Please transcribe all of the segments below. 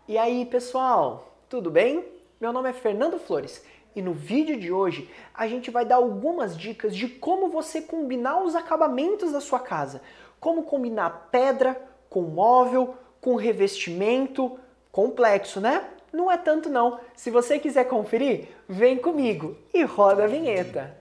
E aí, pessoal, tudo bem? Meu nome é Fernando Flores e no vídeo de hoje a gente vai dar algumas dicas de como você combinar os acabamentos da sua casa. Como combinar pedra com móvel, com revestimento. Complexo, né? Não é tanto não. Se você quiser conferir, vem comigo e roda a vinheta.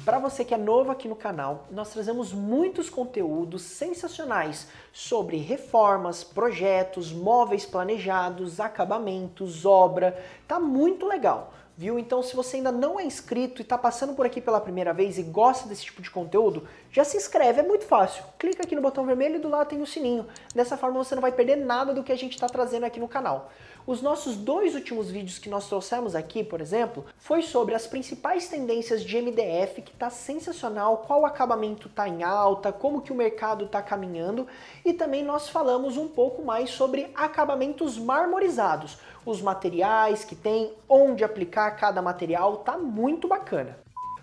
Para você que é novo aqui no canal, nós trazemos muitos conteúdos sensacionais sobre reformas, projetos, móveis planejados, acabamentos, obra. Tá muito legal, viu? Então, se você ainda não é inscrito e está passando por aqui pela primeira vez e gosta desse tipo de conteúdo, já se inscreve, é muito fácil. Clica aqui no botão vermelho e do lado tem o sininho. Dessa forma você não vai perder nada do que a gente está trazendo aqui no canal. Os nossos dois últimos vídeos que nós trouxemos aqui, por exemplo, foi sobre as principais tendências de MDF, que está sensacional, qual acabamento está em alta, como que o mercado está caminhando, e também nós falamos um pouco mais sobre acabamentos marmorizados, os materiais que tem, onde aplicar cada material, tá muito bacana.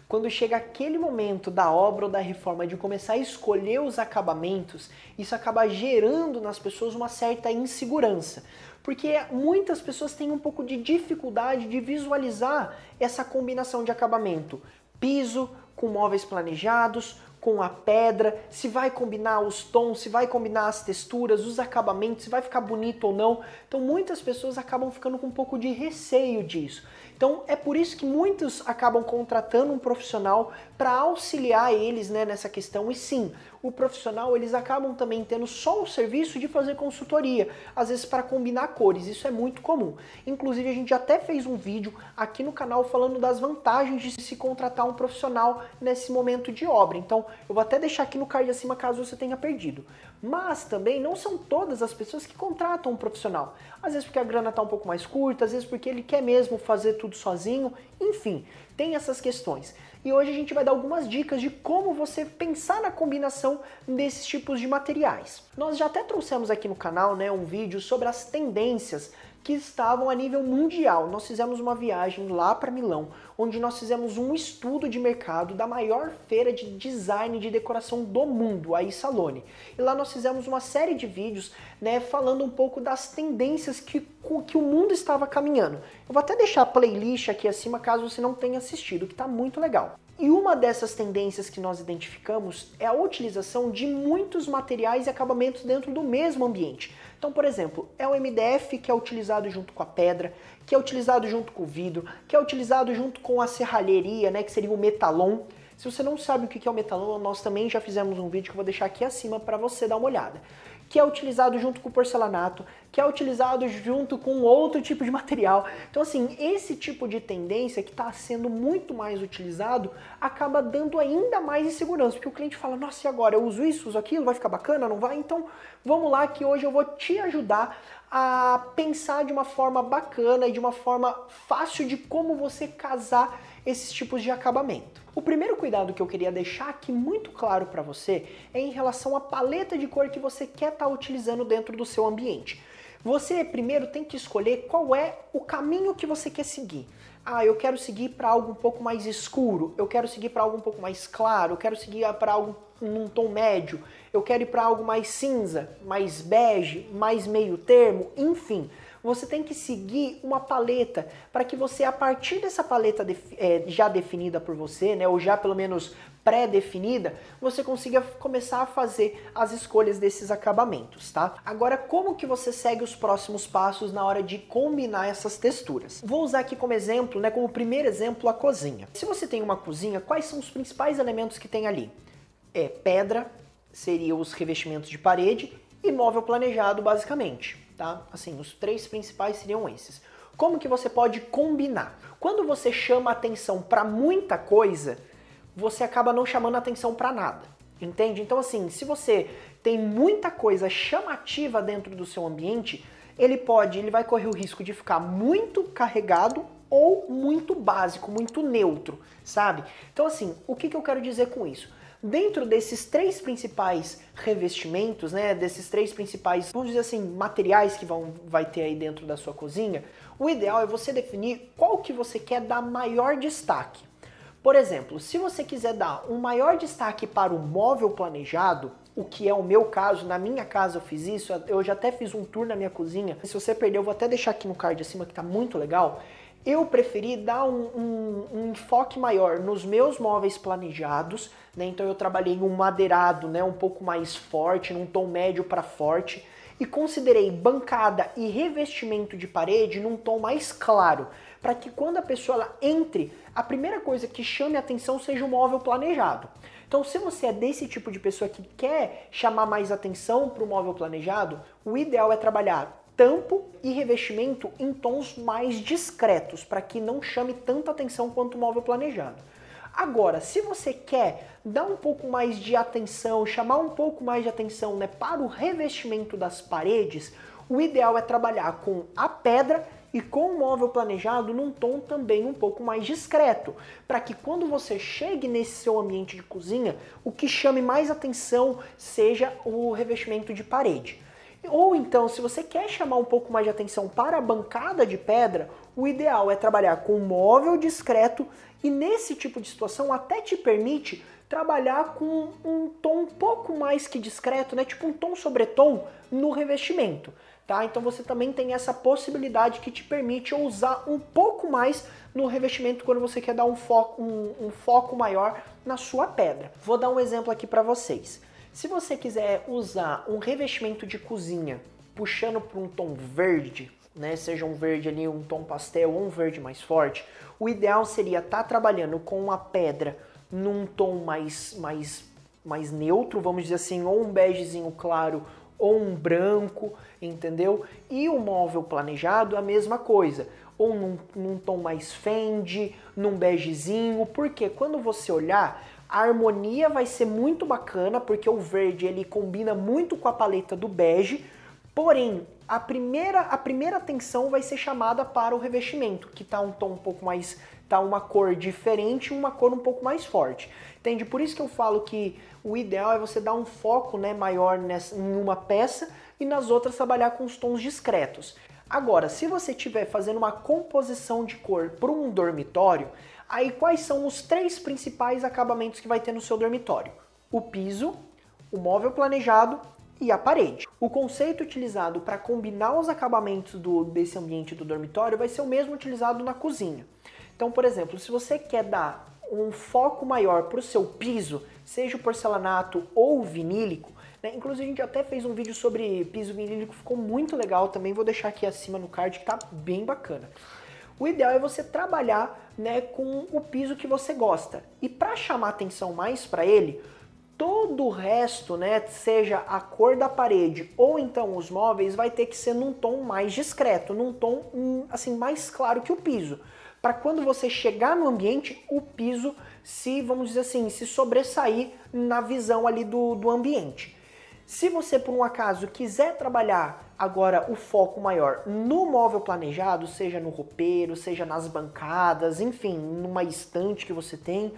Quando chega aquele momento da obra ou da reforma de começar a escolher os acabamentos, isso acaba gerando nas pessoas uma certa insegurança. Porque muitas pessoas têm um pouco de dificuldade de visualizar essa combinação de acabamento. Piso com móveis planejados, com a pedra, se vai combinar os tons, se vai combinar as texturas, os acabamentos, se vai ficar bonito ou não. Então muitas pessoas acabam ficando com um pouco de receio disso. Então é por isso que muitos acabam contratando um profissional para auxiliar eles, né, nessa questão. E sim, o profissional, eles acabam também tendo só o serviço de fazer consultoria, às vezes para combinar cores, isso é muito comum. Inclusive a gente até fez um vídeo aqui no canal falando das vantagens de se contratar um profissional nesse momento de obra. Então eu vou até deixar aqui no card acima caso você tenha perdido. Mas também não são todas as pessoas que contratam um profissional. Às vezes porque a grana está um pouco mais curta, às vezes porque ele quer mesmo fazer tudo sozinho, enfim, tem essas questões. E hoje a gente vai dar algumas dicas de como você pensar na combinação desses tipos de materiais. Nós já até trouxemos aqui no canal, né, um vídeo sobre as tendências que estavam a nível mundial. Nós fizemos uma viagem lá para Milão, onde nós fizemos um estudo de mercado da maior feira de design e de decoração do mundo, a Salone. E lá nós fizemos uma série de vídeos, né, falando um pouco das tendências que o mundo estava caminhando. Eu vou até deixar a playlist aqui acima caso você não tenha assistido, que está muito legal. E uma dessas tendências que nós identificamos é a utilização de muitos materiais e acabamentos dentro do mesmo ambiente. Então, por exemplo, é o MDF que é utilizado junto com a pedra, que é utilizado junto com o vidro, que é utilizado junto com a serralheria, né, que seria o metalon. Se você não sabe o que é o metalon, nós também já fizemos um vídeo que eu vou deixar aqui acima para você dar uma olhada. Que é utilizado junto com o porcelanato, que é utilizado junto com outro tipo de material. Então assim, esse tipo de tendência que está sendo muito mais utilizado acaba dando ainda mais insegurança, porque o cliente fala, nossa, e agora? Eu uso isso, uso aquilo, vai ficar bacana, não vai? Então vamos lá que hoje eu vou te ajudar a pensar de uma forma bacana e de uma forma fácil de como você casar esses tipos de acabamento. O primeiro cuidado que eu queria deixar aqui muito claro para você é em relação à paleta de cor que você quer estar utilizando dentro do seu ambiente. Você primeiro tem que escolher qual é o caminho que você quer seguir. Ah, eu quero seguir para algo um pouco mais escuro, eu quero seguir para algo um pouco mais claro, eu quero seguir para algo num tom médio, eu quero ir para algo mais cinza, mais bege, mais meio termo, enfim. Você tem que seguir uma paleta para que você, a partir dessa paleta já definida por você, né, ou já pelo menos pré-definida, você consiga começar a fazer as escolhas desses acabamentos, tá? Agora, como que você segue os próximos passos na hora de combinar essas texturas? Vou usar aqui como exemplo, né, como primeiro exemplo, a cozinha. Se você tem uma cozinha, quais são os principais elementos que tem ali? Pedra, seriam os revestimentos de parede, e móvel planejado, basicamente. Tá? Assim, os três principais seriam esses. Como que você pode combinar? Quando você chama atenção para muita coisa, você acaba não chamando atenção para nada, entende? Então assim, se você tem muita coisa chamativa dentro do seu ambiente, ele vai correr o risco de ficar muito carregado ou muito básico, muito neutro, sabe? Então assim, o que eu quero dizer com isso? Dentro desses três principais revestimentos, né, desses três principais, vamos dizer assim, materiais que vai ter aí dentro da sua cozinha, o ideal é você definir qual que você quer dar maior destaque. Por exemplo, se você quiser dar um maior destaque para o móvel planejado, o que é o meu caso, na minha casa eu fiz isso, eu já até fiz um tour na minha cozinha. Se você perdeu, eu vou até deixar aqui no card acima que tá muito legal. Eu preferi dar um enfoque maior nos meus móveis planejados, né? Então eu trabalhei em um madeirado, né, um pouco mais forte, num tom médio para forte, e considerei bancada e revestimento de parede num tom mais claro, para que quando a pessoa ela entre, a primeira coisa que chame a atenção seja o móvel planejado. Então, se você é desse tipo de pessoa que quer chamar mais atenção para o móvel planejado, o ideal é trabalhar tampo e revestimento em tons mais discretos, para que não chame tanta atenção quanto o móvel planejado. Agora, se você quer dar um pouco mais de atenção, chamar um pouco mais de atenção, né, para o revestimento das paredes, o ideal é trabalhar com a pedra e com o móvel planejado num tom também um pouco mais discreto, para que quando você chegue nesse seu ambiente de cozinha, o que chame mais atenção seja o revestimento de parede. Ou então, se você quer chamar um pouco mais de atenção para a bancada de pedra, o ideal é trabalhar com móvel discreto e nesse tipo de situação até te permite trabalhar com um tom um pouco mais que discreto, né? Tipo um tom sobretom no revestimento, tá? Então você também tem essa possibilidade que te permite usar um pouco mais no revestimento quando você quer dar um foco maior na sua pedra. Vou dar um exemplo aqui para vocês. Se você quiser usar um revestimento de cozinha puxando para um tom verde, né, seja um verde ali, um tom pastel ou um verde mais forte, o ideal seria estar trabalhando com uma pedra num tom mais neutro, vamos dizer assim, ou um begezinho claro ou um branco, entendeu? E o móvel planejado a mesma coisa, ou num tom mais fende, num begezinho, porque quando você olhar, a harmonia vai ser muito bacana, porque o verde ele combina muito com a paleta do bege, porém, a primeira atenção vai ser chamada para o revestimento, que tá um tom um pouco mais, tá uma cor diferente, uma cor um pouco mais forte. Entende? Por isso que eu falo que o ideal é você dar um foco, né, maior em uma peça e nas outras trabalhar com os tons discretos. Agora, se você estiver fazendo uma composição de cor para um dormitório, aí quais são os 3 principais acabamentos que vai ter no seu dormitório? O piso, o móvel planejado e a parede. O conceito utilizado para combinar os acabamentos desse ambiente do dormitório vai ser o mesmo utilizado na cozinha. Então, por exemplo, se você quer dar um foco maior para o seu piso, seja o porcelanato ou o vinílico, né? Inclusive a gente até fez um vídeo sobre piso vinílico, ficou muito legal, também vou deixar aqui acima no card que tá bem bacana. O ideal é você trabalhar, né, com o piso que você gosta. E para chamar atenção mais para ele, todo o resto, né, seja a cor da parede ou então os móveis, vai ter que ser num tom mais discreto, num tom assim mais claro que o piso. Para quando você chegar no ambiente, o piso se, vamos dizer assim, se sobressair na visão ali do ambiente. Se você, por um acaso, quiser trabalhar agora o foco maior no móvel planejado, seja no roupeiro, seja nas bancadas, enfim, numa estante que você tem,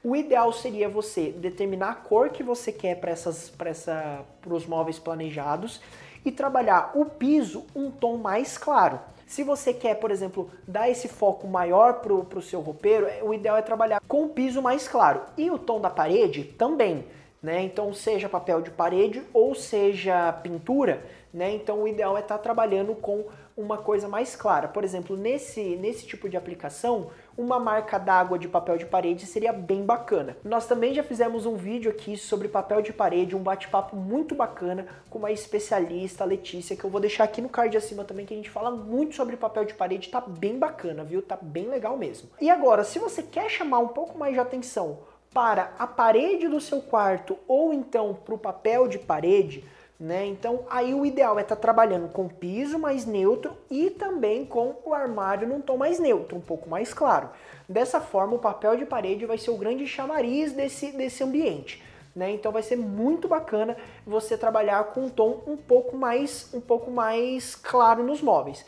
o ideal seria você determinar a cor que você quer para os móveis planejados e trabalhar o piso um tom mais claro. Se você quer, por exemplo, dar esse foco maior para o seu roupeiro, o ideal é trabalhar com o piso mais claro. E o tom da parede também, né? Então, seja papel de parede ou seja pintura, né? Então, o ideal é estar trabalhando com uma coisa mais clara. Por exemplo, nesse tipo de aplicação, uma marca d'água de papel de parede seria bem bacana. Nós também já fizemos um vídeo aqui sobre papel de parede, um bate-papo muito bacana com uma especialista, a Letícia, que eu vou deixar aqui no card acima também, que a gente fala muito sobre papel de parede, tá bem bacana, viu? Tá bem legal mesmo. E agora, se você quer chamar um pouco mais de atenção para a parede do seu quarto ou então para o papel de parede, né? Então aí o ideal é estar trabalhando com piso mais neutro e também com o armário num tom mais neutro, um pouco mais claro. Dessa forma o papel de parede vai ser o grande chamariz desse ambiente, né? Então vai ser muito bacana você trabalhar com um tom um pouco mais claro nos móveis.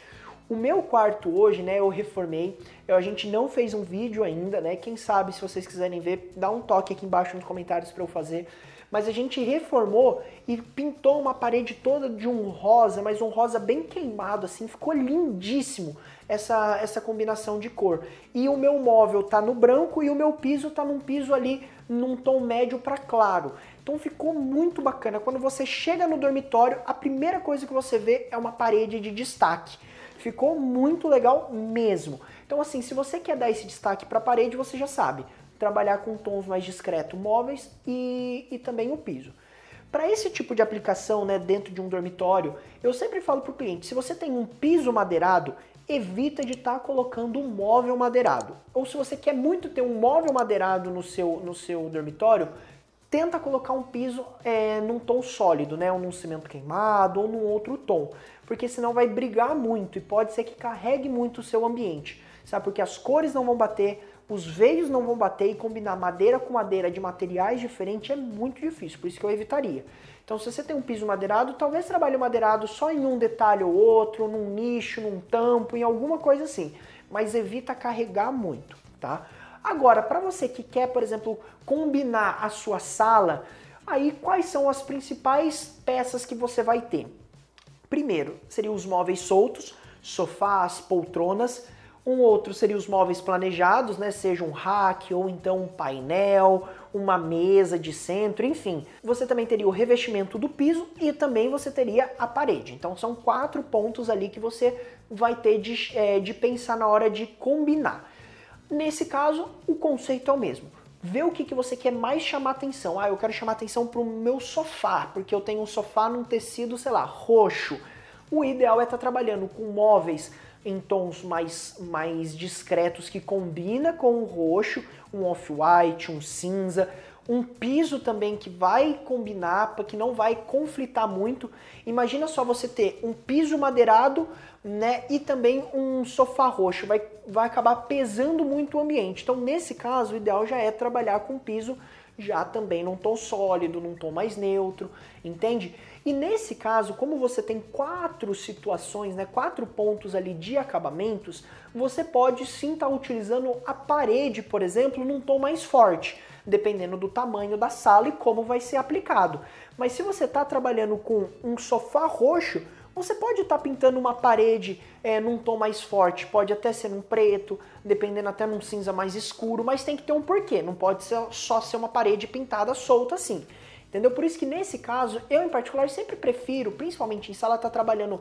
O meu quarto hoje, né, eu reformei, a gente não fez um vídeo ainda, né? Quem sabe, se vocês quiserem ver, dá um toque aqui embaixo nos comentários para eu fazer. Mas a gente reformou e pintou uma parede toda de um rosa, mas um rosa bem queimado, assim, ficou lindíssimo. essa combinação de cor. E o meu móvel tá no branco e o meu piso tá num piso ali num tom médio para claro. Então ficou muito bacana. Quando você chega no dormitório, a primeira coisa que você vê é uma parede de destaque. Ficou muito legal mesmo. Então assim, se você quer dar esse destaque para a parede, você já sabe. Trabalhar com tons mais discretos, móveis e também o piso. Para esse tipo de aplicação, né, dentro de um dormitório, eu sempre falo para o cliente, se você tem um piso madeirado, evita de estar colocando um móvel madeirado. Ou se você quer muito ter um móvel madeirado no seu dormitório, tenta colocar um piso num tom sólido, né, ou num cimento queimado, ou num outro tom, porque senão vai brigar muito e pode ser que carregue muito o seu ambiente, sabe? Porque as cores não vão bater, os veios não vão bater e combinar madeira com madeira de materiais diferentes é muito difícil, por isso que eu evitaria. Então se você tem um piso madeirado, talvez trabalhe o madeirado só em um detalhe ou outro, num nicho, num tampo, em alguma coisa assim, mas evita carregar muito, tá? Agora, para você que quer, por exemplo, combinar a sua sala, aí quais são as principais peças que você vai ter? Primeiro, seriam os móveis soltos, sofás, poltronas. Um outro seria os móveis planejados, né? Seja um rack ou então um painel, uma mesa de centro, enfim. Você também teria o revestimento do piso e também você teria a parede. Então são 4 pontos ali que você vai ter de pensar na hora de combinar. Nesse caso, o conceito é o mesmo. Vê o que você quer mais chamar atenção. Ah, eu quero chamar atenção para o meu sofá, porque eu tenho um sofá num tecido, sei lá, roxo. O ideal é estar trabalhando com móveis em tons mais discretos que combina com o roxo, um off-white, um cinza, um piso também que vai combinar, que não vai conflitar muito. Imagina só você ter um piso madeirado, né, e também um sofá roxo, vai acabar pesando muito o ambiente. Então nesse caso o ideal já é trabalhar com piso já também num tom sólido, num tom mais neutro, entende? E nesse caso, como você tem 4 situações, né, 4 pontos ali de acabamentos, você pode sim estar utilizando a parede, por exemplo, num tom mais forte, dependendo do tamanho da sala e como vai ser aplicado. Mas se você está trabalhando com um sofá roxo, você pode estar pintando uma parede num tom mais forte, pode até ser num preto, dependendo até num cinza mais escuro, mas tem que ter um porquê, não pode só ser uma parede pintada solta assim. Entendeu? Por isso que nesse caso, eu em particular sempre prefiro, principalmente em sala, estar trabalhando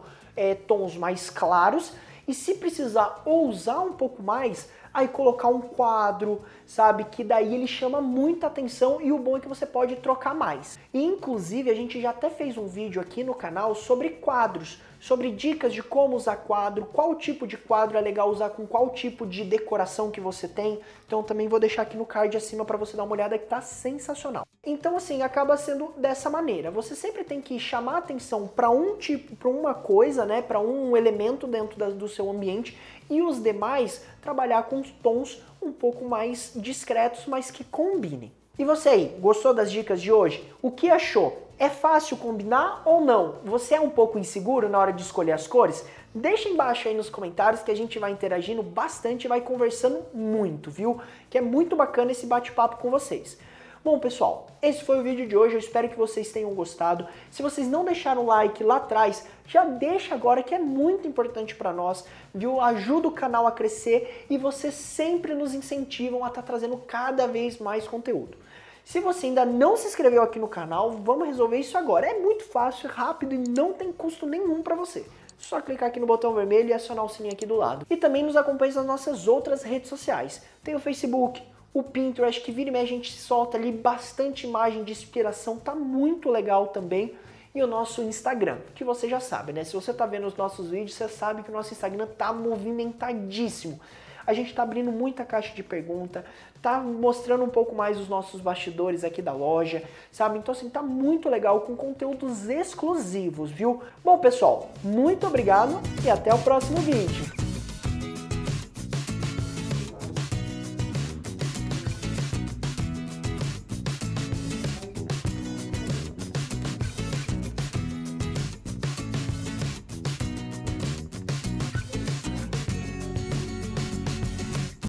tons mais claros e se precisar ousar um pouco mais, aí colocar um quadro, sabe? Que daí ele chama muita atenção e o bom é que você pode trocar mais. E inclusive a gente já até fez um vídeo aqui no canal sobre quadros, sobre dicas de como usar quadro, qual tipo de quadro é legal usar com qual tipo de decoração que você tem. Então também vou deixar aqui no card acima para você dar uma olhada que tá sensacional. Então assim, acaba sendo dessa maneira. Você sempre tem que chamar atenção para um tipo, para uma coisa, né, para um elemento dentro do seu ambiente e os demais trabalhar com tons um pouco mais discretos, mas que combinem. E você aí, gostou das dicas de hoje? O que achou? É fácil combinar ou não? Você é um pouco inseguro na hora de escolher as cores? Deixa embaixo aí nos comentários que a gente vai interagindo bastante e vai conversando muito, viu? Que é muito bacana esse bate-papo com vocês. Bom, pessoal, esse foi o vídeo de hoje, eu espero que vocês tenham gostado. Se vocês não deixaram o like lá atrás, já deixa agora que é muito importante para nós, viu? Ajuda o canal a crescer e vocês sempre nos incentivam a estar trazendo cada vez mais conteúdo. Se você ainda não se inscreveu aqui no canal, vamos resolver isso agora. É muito fácil, rápido e não tem custo nenhum para você. Só clicar aqui no botão vermelho e acionar o sininho aqui do lado. E também nos acompanhe nas nossas outras redes sociais. Tem o Facebook, o Pinterest, que vira e meia a gente solta ali bastante imagem de inspiração, tá muito legal também. E o nosso Instagram, que você já sabe, né? Se você tá vendo os nossos vídeos, você sabe que o nosso Instagram tá movimentadíssimo. A gente tá abrindo muita caixa de pergunta, tá mostrando um pouco mais os nossos bastidores aqui da loja, sabe? Então assim, tá muito legal com conteúdos exclusivos, viu? Bom, pessoal, muito obrigado e até o próximo vídeo.